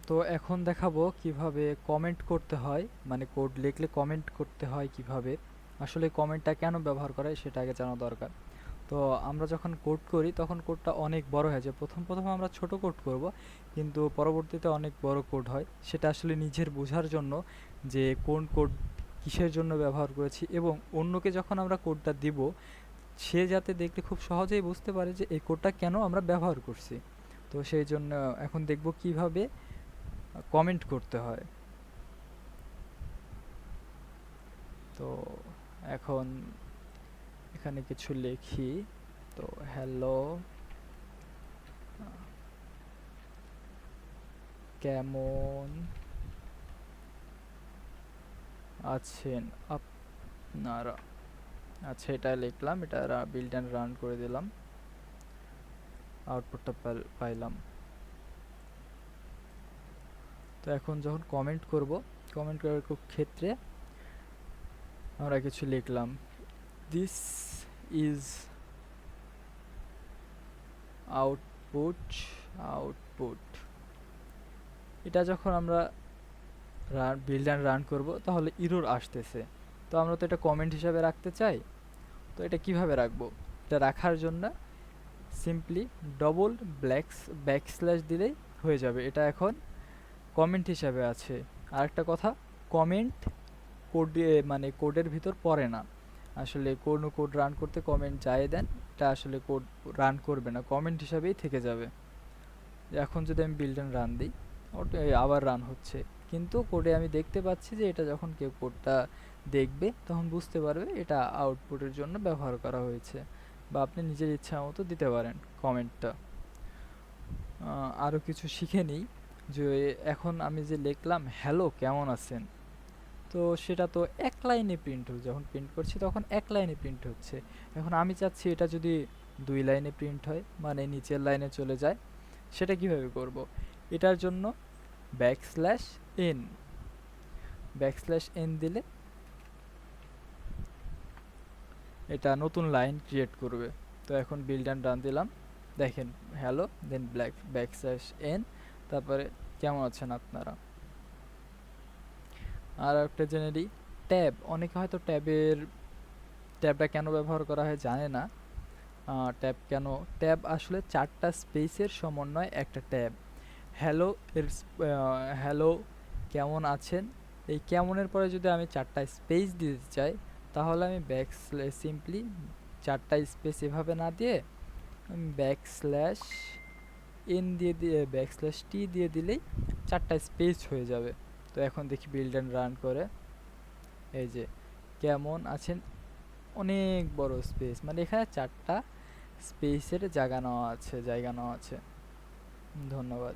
তো এখন দেখাবো কিভাবে কমেন্ট করতে হয়, মানে কোড লিখলে কমেন্ট করতে হয় কিভাবে। আসলে কমেন্টটা কেন ব্যবহার করা হয় সেটা আগে জানা দরকার। তো আমরা যখন কোড করি তখন কোডটা অনেক বড় হয়ে যায়। প্রথম আমরা ছোট কোড করব, কিন্তু পরবর্তীতে অনেক বড় কোড হয়। সেটা আসলে নিজের বোঝার জন্য যে কোন কোড কিসের জন্য ব্যবহার করেছি, এবং অন্যকে যখন আমরা কোডটা দিব সে যাতে দেখলে খুব সহজেই বুঝতে পারে যে এই কোডটা কেন আমরা ব্যবহার করছি। তো সেই জন্য এখন দেখব কিভাবে কমেন্ট করতে হয়। তো এখন এখানে কিছু লিখি। তো হ্যালো, কেমন আছেন আপনারা? আচ্ছা, এটা লিখলাম, এটা বিল্ড অ্যান্ড রান করে দিলাম, আউটপুটটা পাইলাম। তো এখন যখন কমেন্ট করব, কমেন্ট করার ক্ষেত্রে আমরা কিছু লিখলাম, দিস ইজ আউটপুট। আউটপুট এটা যখন আমরা বিল্ড অ্যান্ড রান করব তাহলে ইরর আসতেছে। তো আমরা তো এটা কমেন্ট হিসাবে রাখতে চাই। তো এটা কিভাবে রাখবো? এটা রাখার জন্য সিম্পলি ডবল ব্যাকস্ল্যাশ দিলেই হয়ে যাবে। এটা এখন কমেন্ট হিসাবে আছে। আরেকটা কথা, কমেন্ট কোড মানে কোডের ভিতর পড়ে না। আসলে কোনো কোড রান করতে কমেন্ট যায় দেন, এটা আসলে কোড রান করবে না, কমেন্ট হিসাবেই থেকে যাবে। এখন যদি আমি বিল্ড অ্যান্ড রান দিই, ওটা আবার রান হচ্ছে, কিন্তু কোডে আমি দেখতে পাচ্ছি যে এটা যখন কেউ কোডটা দেখবে তখন বুঝতে পারবে এটা আউটপুটের জন্য ব্যবহার করা হয়েছে। বা আপনি নিজের ইচ্ছা মতো দিতে পারেন কমেন্টটা। আরও কিছু শিখে নিই। যে এখন আমি যে লিখলাম হ্যালো কেমন আছেন, তো সেটা তো এক লাইনে প্রিন্ট হচ্ছে, যখন প্রিন্ট করছি তখন এক লাইনে প্রিন্ট হচ্ছে। এখন আমি চাচ্ছি এটা যদি 2 লাইনে প্রিন্ট হয়, মানে নিচের লাইনে চলে যায়, সেটা কিভাবে করব? এটার জন্য ব্যাকস্ল্যাশ এন, ব্যাকস্ল্যাশ এন দিলে এটা নতুন লাইন ক্রিয়েট করবে। তো এখন বিল্ড অ্যান্ড রান দিলাম, দেখেন হ্যালো, দেন ব্যাকস্ল্যাশ এন, তারপরে কেমন আছেন আপনারা। আর একটা জেনে নিই, ট্যাব, অনেকে হয়তো ট্যাবটা কেন ব্যবহার করা হয় জানে না। ট্যাব কেন? ট্যাব আসলে 4টা স্পেসের সমন্বয় একটা ট্যাব। হ্যালো এর হ্যালো কেমন আছেন, এই কেমনের পরে যদি আমি 4টা স্পেস দিতে চাই, তাহলে আমি সিম্পলি 4টা স্পেস এভাবে না দিয়ে ব্যাকস্ল্যাশ এন দিয়ে ব্যাকস্ল্যাশ টি দিয়ে দিলেই 4টা স্পেস হয়ে যাবে। তো এখন দেখি বিল্ড অ্যান্ড রান করে, এই যে কেমন আছেন, অনেক বড় স্পেস, মানে এখানে 4টা স্পেসের জায়গা নেওয়া আছে। ধন্যবাদ।